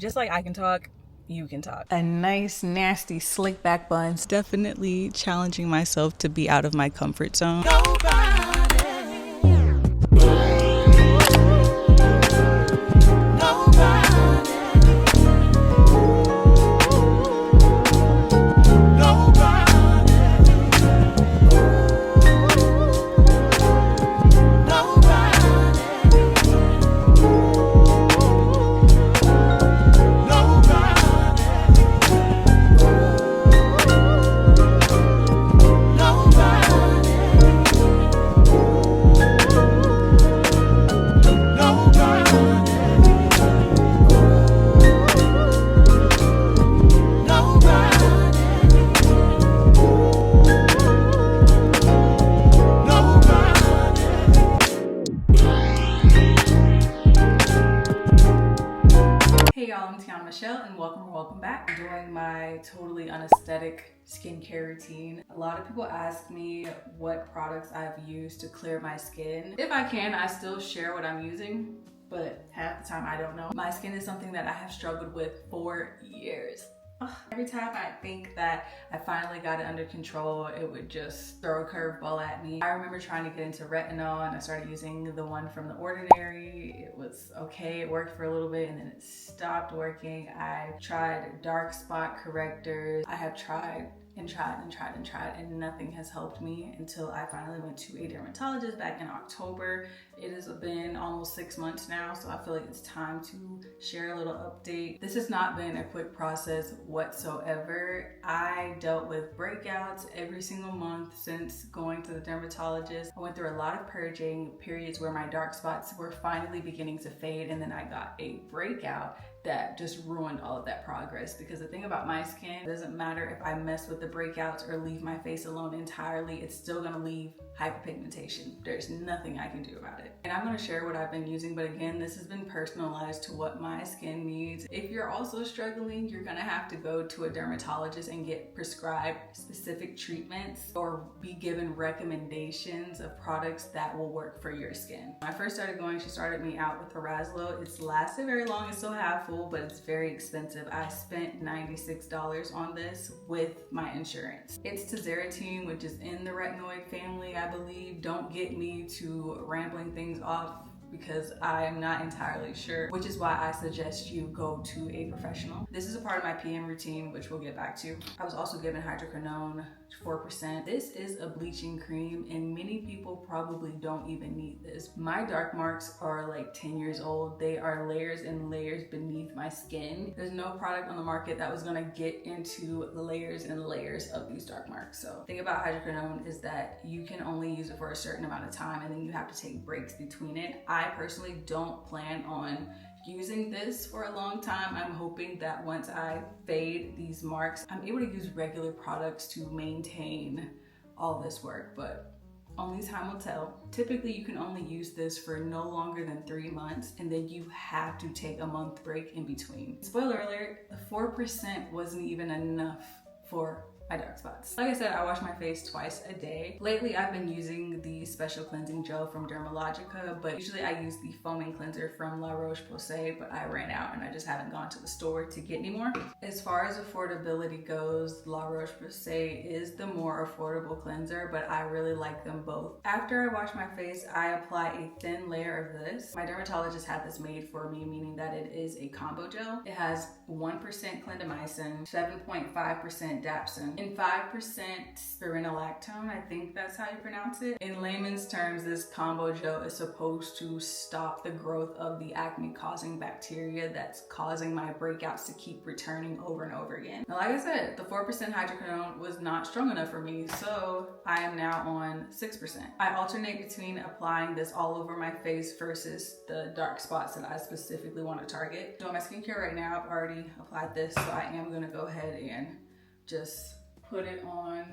Just like I can talk, you can talk. A nice, nasty, slick back bun. Definitely challenging myself to be out of my comfort zone. And welcome back. I'm doing my totally unaesthetic skincare routine. A lot of people ask me what products I've used to clear my skin. If I can, I still share what I'm using, but half the time I don't know. My skin is something that I have struggled with for years. Every time I think that I finally got it under control, it would just throw a curveball at me. I remember trying to get into retinol and I started using the one from The Ordinary. It was okay, it worked for a little bit and then it stopped working. I tried dark spot correctors. I have tried and nothing has helped me until I finally went to a dermatologist back in October. It has been almost 6 months now, so I feel like it's time to share a little update. This has not been a quick process whatsoever. I dealt with breakouts every single month since going to the dermatologist. I went through a lot of purging, periods where my dark spots were finally beginning to fade, and then I got a breakout that just ruined all of that progress. Because the thing about my skin, it doesn't matter if I mess with the breakouts or leave my face alone entirely, it's still gonna leave hyperpigmentation. There's nothing I can do about it. And I'm gonna share what I've been using, but again, this has been personalized to what my skin needs. If you're also struggling, you're gonna have to go to a dermatologist and get prescribed specific treatments or be given recommendations of products that will work for your skin. When I first started going, she started me out with Horazlo. It's lasted very long, it's still half full, but it's very expensive. I spent $96 on this with my insurance. It's tazarotene, which is in the retinoid family, I believe. Don't get me to rambling things off because I'm not entirely sure, which is why I suggest you go to a professional. This is a part of my PM routine, which we'll get back to. I was also given hydroquinone 4%. This is a bleaching cream and many people probably don't even need this. My dark marks are like 10 years old. They are layers and layers beneath my skin. There's no product on the market that was gonna get into layers and layers of these dark marks. So the thing about hydroquinone is that you can only use it for a certain amount of time and then you have to take breaks between it. I personally don't plan on using this for a long time. I'm hoping that once I fade these marks, I'm able to use regular products to maintain all this work, but only time will tell. Typically, you can only use this for no longer than 3 months, and then you have to take a month break in between. Spoiler alert, the 4% wasn't even enough for my dark spots. Like I said, I wash my face twice a day. Lately, I've been using the special cleansing gel from Dermalogica, but usually I use the foaming cleanser from La Roche-Posay, but I ran out and I just haven't gone to the store to get any more. As far as affordability goes, La Roche-Posay is the more affordable cleanser, but I really like them both. After I wash my face, I apply a thin layer of this. My dermatologist had this made for me, meaning that it is a combo gel. It has 1% clindamycin, 7.5% dapsone, and 5% spironolactone. I think that's how you pronounce it. In layman's terms, this combo gel is supposed to stop the growth of the acne-causing bacteria that's causing my breakouts to keep returning over and over again. Now, like I said, the 4% hydroquinone was not strong enough for me, so I am now on 6%. I alternate between applying this all over my face versus the dark spots that I specifically want to target. Doing my skincare right now, I've already applied this, so I am going to go ahead and just put it on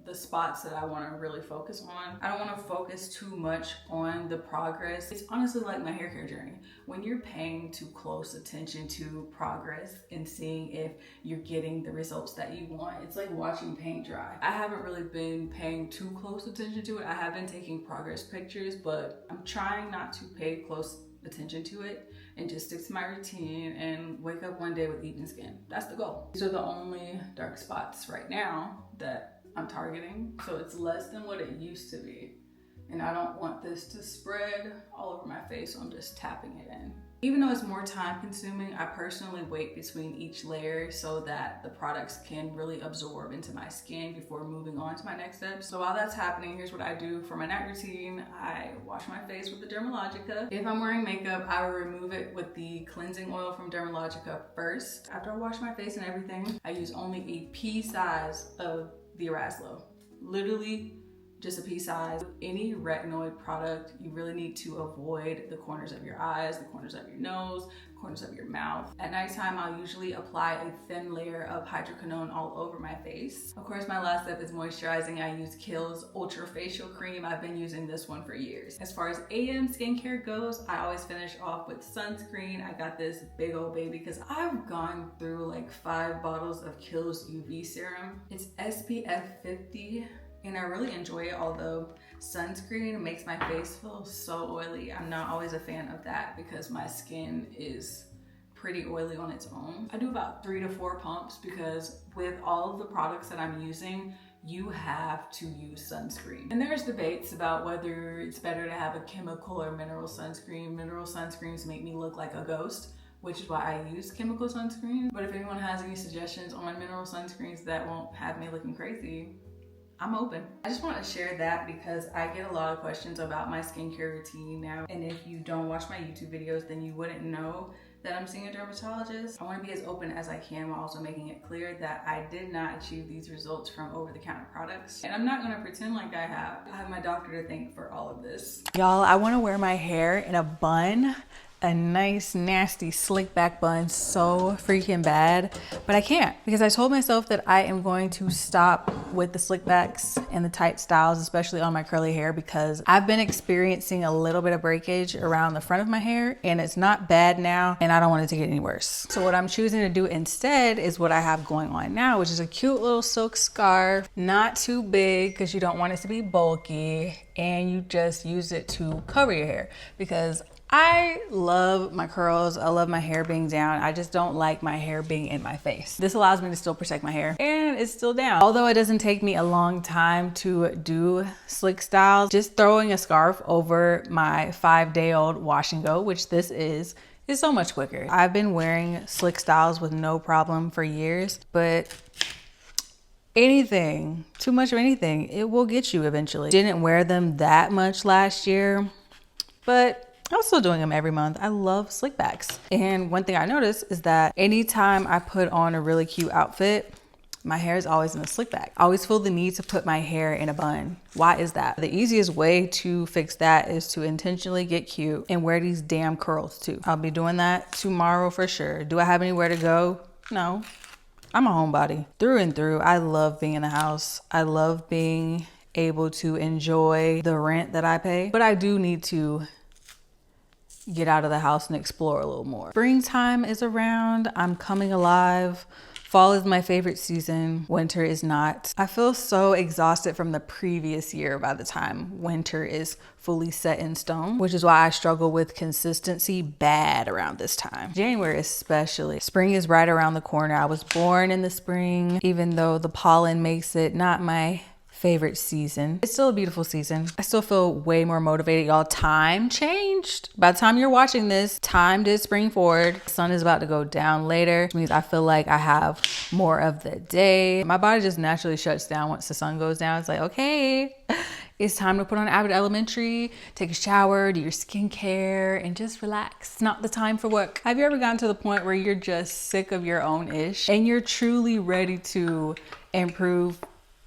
the spots that I want to really focus on. I don't want to focus too much on the progress. It's honestly like my hair care journey. When you're paying too close attention to progress and seeing if you're getting the results that you want, it's like watching paint dry. I haven't really been paying too close attention to it. I have been taking progress pictures, but I'm trying not to pay close attention to it and just stick to my routine and wake up one day with even skin. That's the goal. These are the only dark spots right now that I'm targeting. So it's less than what it used to be. And I don't want this to spread all over my face, so I'm just tapping it in. Even though it's more time consuming, I personally wait between each layer so that the products can really absorb into my skin before moving on to my next step. So while that's happening, here's what I do for my night routine. I wash my face with the Dermalogica. If I'm wearing makeup, I will remove it with the cleansing oil from Dermalogica first. After I wash my face and everything, I use only a pea size of the Eraslo. Literally just a pea size. With any retinoid product, you really need to avoid the corners of your eyes, the corners of your nose, corners of your mouth. At nighttime, I'll usually apply a thin layer of hydroquinone all over my face. Of course, my last step is moisturizing. I use Kiehl's Ultra Facial Cream. I've been using this one for years. As far as AM skincare goes, I always finish off with sunscreen. I got this big old baby because I've gone through like 5 bottles of Kiehl's UV serum. It's SPF 50. And I really enjoy it, although sunscreen makes my face feel so oily. I'm not always a fan of that because my skin is pretty oily on its own. I do about 3 to 4 pumps because with all of the products that I'm using, you have to use sunscreen. And there's debates about whether it's better to have a chemical or mineral sunscreen. Mineral sunscreens make me look like a ghost, which is why I use chemical sunscreen. But if anyone has any suggestions on mineral sunscreens that won't have me looking crazy, I'm open. I just want to share that because I get a lot of questions about my skincare routine now. And if you don't watch my YouTube videos, then you wouldn't know that I'm seeing a dermatologist. I want to be as open as I can while also making it clear that I did not achieve these results from over-the-counter products. And I'm not going to pretend like I have. I have my doctor to thank for all of this. Y'all, I want to wear my hair in a bun, a nice, nasty, slick back bun so freaking bad, but I can't because I told myself that I am going to stop with the slick backs and the tight styles, especially on my curly hair, because I've been experiencing a little bit of breakage around the front of my hair and it's not bad now and I don't want it to get any worse. So what I'm choosing to do instead is what I have going on now, which is a cute little silk scarf, not too big because you don't want it to be bulky, and you just use it to cover your hair because I love my curls. I love my hair being down. I just don't like my hair being in my face. This allows me to still protect my hair and it's still down. Although it doesn't take me a long time to do slick styles, just throwing a scarf over my 5-day-old wash and go, which this is so much quicker. I've been wearing slick styles with no problem for years, but anything, too much of anything, it will get you eventually. Didn't wear them that much last year, but I was still doing them every month. I love slick backs. And one thing I noticed is that anytime I put on a really cute outfit, my hair is always in a slick back. I always feel the need to put my hair in a bun. Why is that? The easiest way to fix that is to intentionally get cute and wear these damn curls too. I'll be doing that tomorrow for sure. Do I have anywhere to go? No. I'm a homebody through and through. I love being in the house. I love being able to enjoy the rent that I pay, but I do need to get out of the house and explore a little more. Springtime is around. I'm coming alive. Fall is my favorite season. Winter is not. I feel so exhausted from the previous year by the time winter is fully set in stone, which is why I struggle with consistency bad around this time. January especially. Spring is right around the corner. I was born in the spring, even though the pollen makes it not my favorite season. It's still a beautiful season. I still feel way more motivated. Y'all, time changed. By the time you're watching this, time did spring forward. The sun is about to go down later, which means I feel like I have more of the day. My body just naturally shuts down once the sun goes down. It's like, okay, it's time to put on Abbott Elementary, take a shower, do your skincare, and just relax. It's not the time for work. Have you ever gotten to the point where you're just sick of your own ish and you're truly ready to improve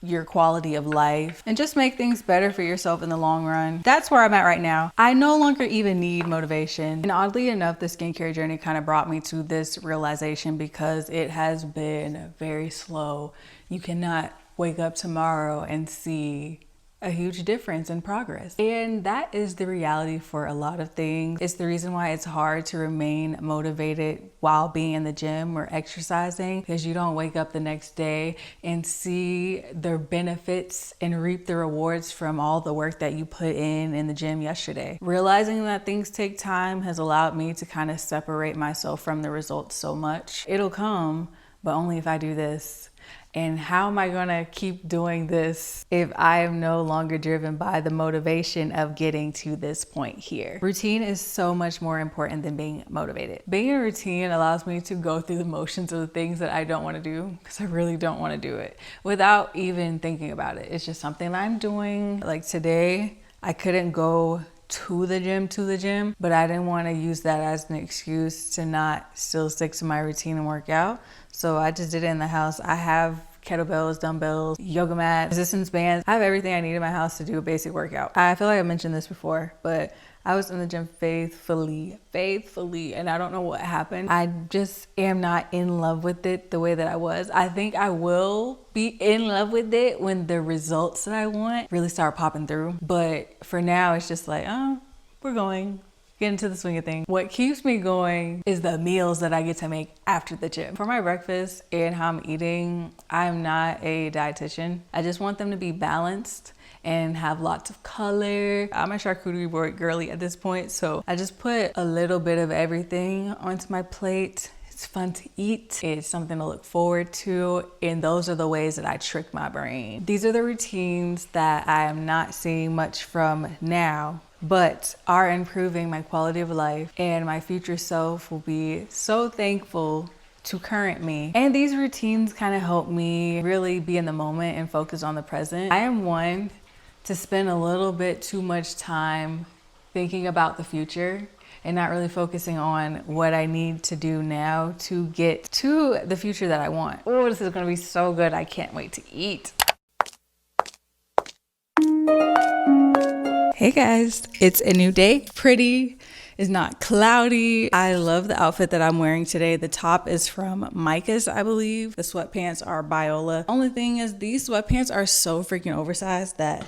your quality of life and just make things better for yourself in the long run? That's where I'm at right now. I no longer even need motivation. And oddly enough, the skincare journey kind of brought me to this realization because it has been very slow. You cannot wake up tomorrow and see a huge difference in progress. And that is the reality for a lot of things. It's the reason why it's hard to remain motivated while being in the gym or exercising, because you don't wake up the next day and see the benefits and reap the rewards from all the work that you put in the gym yesterday. Realizing that things take time has allowed me to kind of separate myself from the results so much. It'll come, but only if I do this. And how am I gonna keep doing this if I am no longer driven by the motivation of getting to this point here? Routine is so much more important than being motivated. Being in a routine allows me to go through the motions of the things that I don't wanna do, because I really don't wanna do it, without even thinking about it. It's just something that I'm doing. Like today, I couldn't go to the gym, but I didn't want to use that as an excuse to not still stick to my routine and work out. So I just did it in the house. I have kettlebells, dumbbells, yoga mat, resistance bands. I have everything I need in my house to do a basic workout. I feel like I mentioned this before, but I was in the gym faithfully, and I don't know what happened. I just am not in love with it the way that I was. I think I will be in love with it when the results that I want really start popping through. But for now, it's just like, oh, we're going. Get into the swing of things. What keeps me going is the meals that I get to make after the gym. For my breakfast and how I'm eating, I'm not a dietitian. I just want them to be balanced and have lots of color. I'm a charcuterie board girly at this point, so I just put a little bit of everything onto my plate. It's fun to eat. It's something to look forward to. And those are the ways that I trick my brain. These are the routines that I am not seeing much from now, but are improving my quality of life, and my future self will be so thankful to current me. And these routines kind of help me really be in the moment and focus on the present. I am one to spend a little bit too much time thinking about the future and not really focusing on what I need to do now to get to the future that I want. Oh, this is gonna be so good. I can't wait to eat. Hey guys, it's a new day. Pretty, it's not cloudy. I love the outfit that I'm wearing today. The top is from Micah's, I believe. The sweatpants are Biola. Only thing is these sweatpants are so freaking oversized that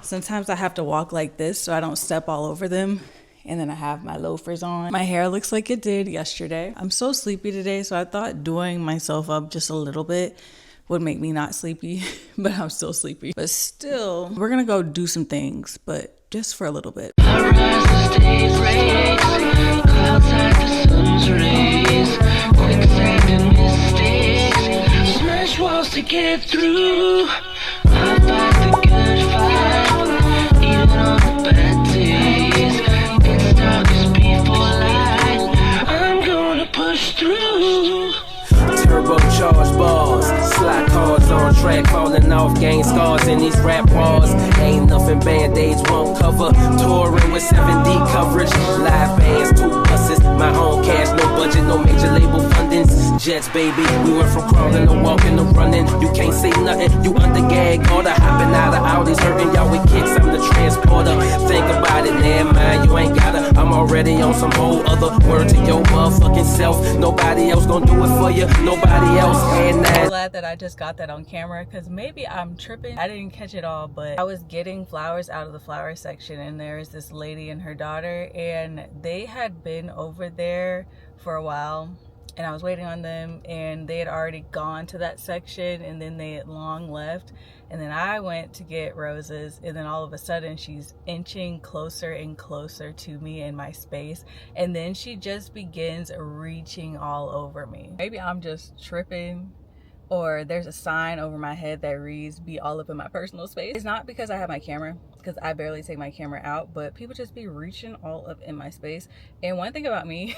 sometimes I have to walk like this so I don't step all over them. And then I have my loafers on. My hair looks like it did yesterday. I'm so sleepy today, so I thought doing myself up just a little bit would make me not sleepy, but I'm still sleepy. But still, we're gonna go do some things, but just for a little bit. Smash walls to get through. I fight the good fight, even on the bad days. It's darkest before light. I'm gonna push through. Turbocharged bars, slot cards on track, falling off, gain scars in these rap bars. Ain't nothing band-aids won't cover. Touring with 7D coverage, live bands, 2 buses, my own cash, no budget, no major label fundings. Jets, baby, we went from crawling to walking to running. You can't say nothing, you under gag order, hopping out of Audis, hurting y'all with kicks. I'm the transporter. Think about it, never mind, you ain't gotta. I'm already on some whole other word to your motherfucking self. Nobody else gonna do it for you. Nobody else. I'm glad that I just got that on camera, because maybe I'm tripping. I didn't catch it all, but I was getting flowers out of the flower section, and there's this lady and her daughter, and they had been over there for a while, and I was waiting on them, and they had already gone to that section, and then they had long left. And then I went to get roses, and then all of a sudden she's inching closer and closer to me in my space, and then she just begins reaching all over me. Maybe I'm just tripping, or there's a sign over my head that reads, "Be all up in my personal space." It's not because I have my camera, because I barely take my camera out, but people just be reaching all up in my space. And one thing about me,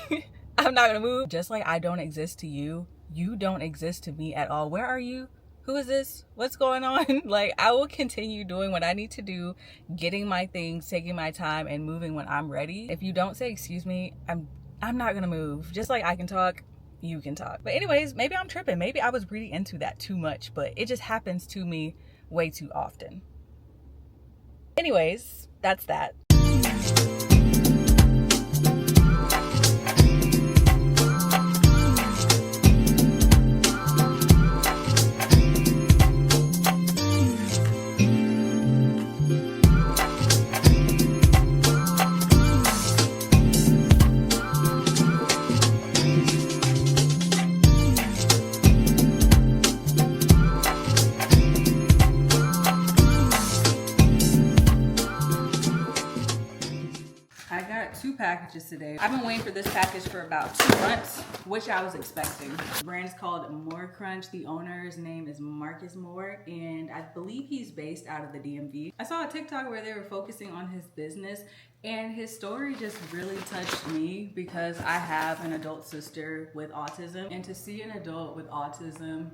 I'm not gonna move. Just like I don't exist to you, you don't exist to me at all. Where are you? Who is this? What's going on? Like, I will continue doing what I need to do, getting my things, taking my time, and moving when I'm ready. If you don't say excuse me, I'm not gonna move. Just like I can talk, you can talk. But anyways, maybe I'm tripping. Maybe I was reading into that too much, but it just happens to me way too often. Anyways, that's that. for this package for about 2 months, which I was expecting. The brand is called More Crunch. The owner's name is Marcus Moore, and I believe he's based out of the DMV. I saw a TikTok where they were focusing on his business, and his story just really touched me because I have an adult sister with autism, and to see an adult with autism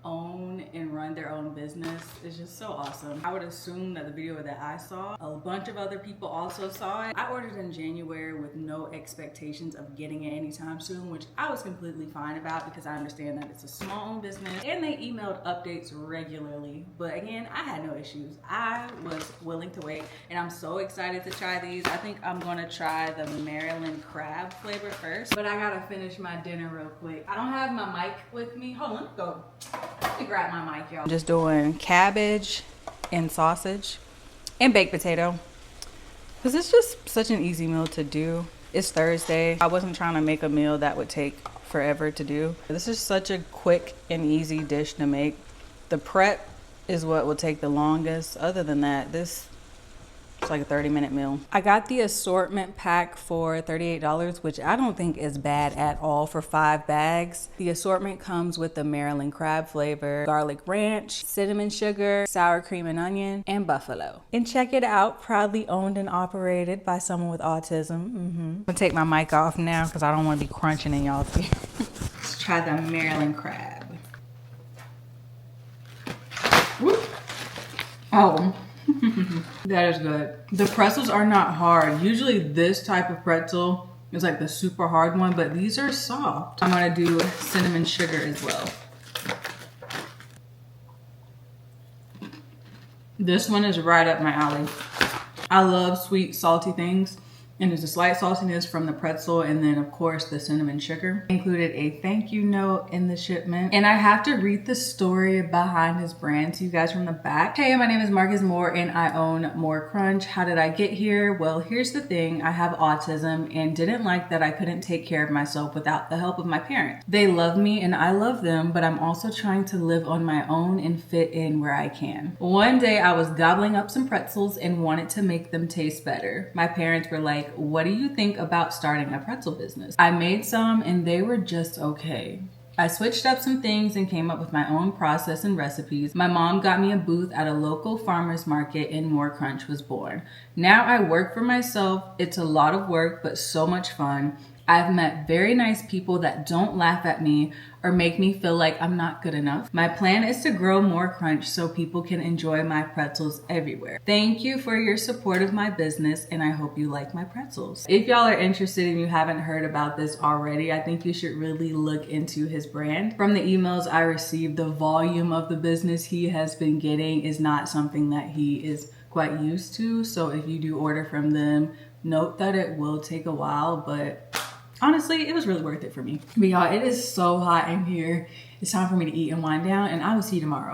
own and run their own business is just so awesome. I would assume that the video that I saw, a bunch of other people also saw it. I ordered in January with no expectations of getting it anytime soon, which I was completely fine about because I understand that it's a small owned business and they emailed updates regularly. But again, I had no issues. I was willing to wait, and I'm so excited to try these. I think I'm gonna try the Maryland crab flavor first, but I gotta finish my dinner real quick. I don't have my mic with me. Hold on, let me go. Let me grab my mic, y'all. I'm just doing cabbage and sausage and baked potato because it's just such an easy meal to do. It's Thursday. I wasn't trying to make a meal that would take forever to do. This is such a quick and easy dish to make. The prep is what will take the longest. Other than that, it's like a 30-minute meal. I got the assortment pack for $38, which I don't think is bad at all for 5 bags. The assortment comes with the Maryland crab flavor, garlic ranch, cinnamon sugar, sour cream and onion, and buffalo. And check it out, proudly owned and operated by someone with autism. I'm gonna take my mic off now because I don't want to be crunching in y'all's ear. Let's try the Maryland crab. Woo. Oh. That is good. The pretzels are not hard. Usually this type of pretzel is like the super hard one, but these are soft. I'm gonna do cinnamon sugar as well. This one is right up my alley. I love sweet, salty things. And there's a slight saltiness from the pretzel, and then of course the cinnamon sugar. Included a thank you note in the shipment. And I have to read the story behind his brand to you guys from the back. Hey, my name is Marcus Moore and I own More Crunch. How did I get here? Well, here's the thing. I have autism and didn't like that I couldn't take care of myself without the help of my parents. They love me and I love them, but I'm also trying to live on my own and fit in where I can. One day I was gobbling up some pretzels and wanted to make them taste better. My parents were like, what do you think about starting a pretzel business? I made some and they were just okay. I switched up some things and came up with my own process and recipes. My mom got me a booth at a local farmer's market and More Crunch was born. Now I work for myself. It's a lot of work, but so much fun. I've met very nice people that don't laugh at me or make me feel like I'm not good enough. My plan is to grow More Crunch so people can enjoy my pretzels everywhere. Thank you for your support of my business, and I hope you like my pretzels. If y'all are interested and you haven't heard about this already, I think you should really look into his brand. From the emails I received, the volume of the business he has been getting is not something that he is quite used to. So if you do order from them, note that it will take a while, but honestly, it was really worth it for me. But y'all, it is so hot in here. It's time for me to eat and wind down, and I will see you tomorrow.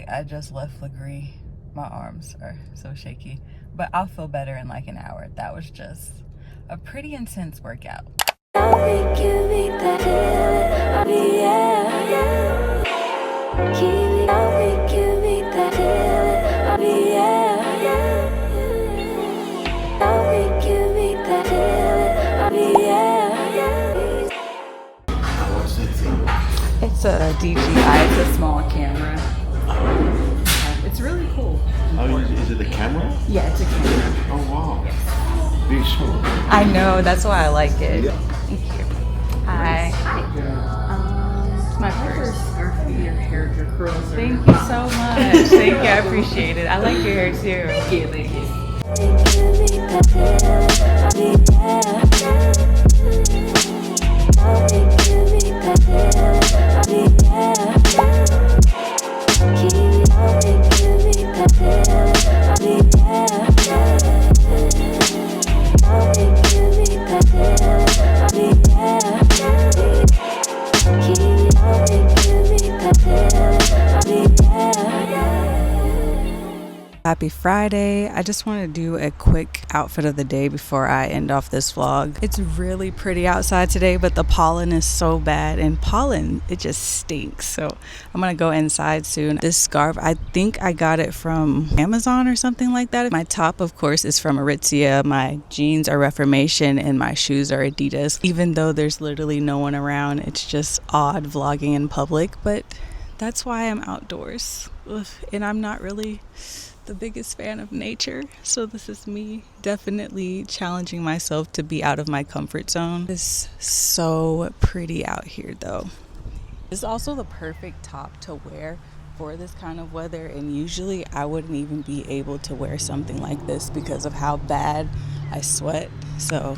I just left Legree. My arms are so shaky, but I'll feel better in like an hour. That was just a pretty intense workout. It's a DJI, it's a small camera. It's really cool. Oh, is it a camera? Yeah, it's a camera. Oh, wow. Very small. I know, that's why I like it. Yeah. Thank you. Hi. My purse. Your hair, your curls. Thank you so much. Thank you, I appreciate it. I like your hair too. Thank you, thank you. Keep Happy Friday. I just want to do a quick outfit of the day before I end off this vlog. It's really pretty outside today, but the pollen is so bad, and pollen, it just stinks. So I'm gonna go inside soon. This scarf, I think I got it from Amazon or something like that. My top, of course, is from Aritzia. My jeans are Reformation and my shoes are Adidas. Even though there's literally no one around, it's just odd vlogging in public, but that's why I'm outdoors. Ugh, and I'm not really the biggest fan of nature, so this is me definitely challenging myself to be out of my comfort zone. It's so pretty out here though. This is also the perfect top to wear for this kind of weather, and usually I wouldn't even be able to wear something like this because of how bad I sweat. So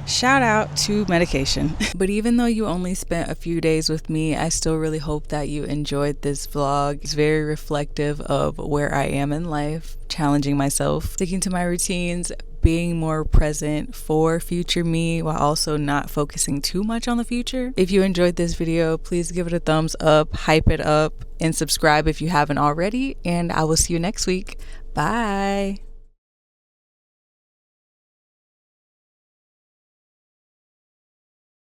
shout out to medication. But even though you only spent a few days with me, I still really hope that you enjoyed this vlog. It's very reflective of where I am in life, challenging myself, sticking to my routines, being more present for future me while also not focusing too much on the future. If you enjoyed this video, please give it a thumbs up, hype it up, and subscribe if you haven't already. And I will see you next week. Bye.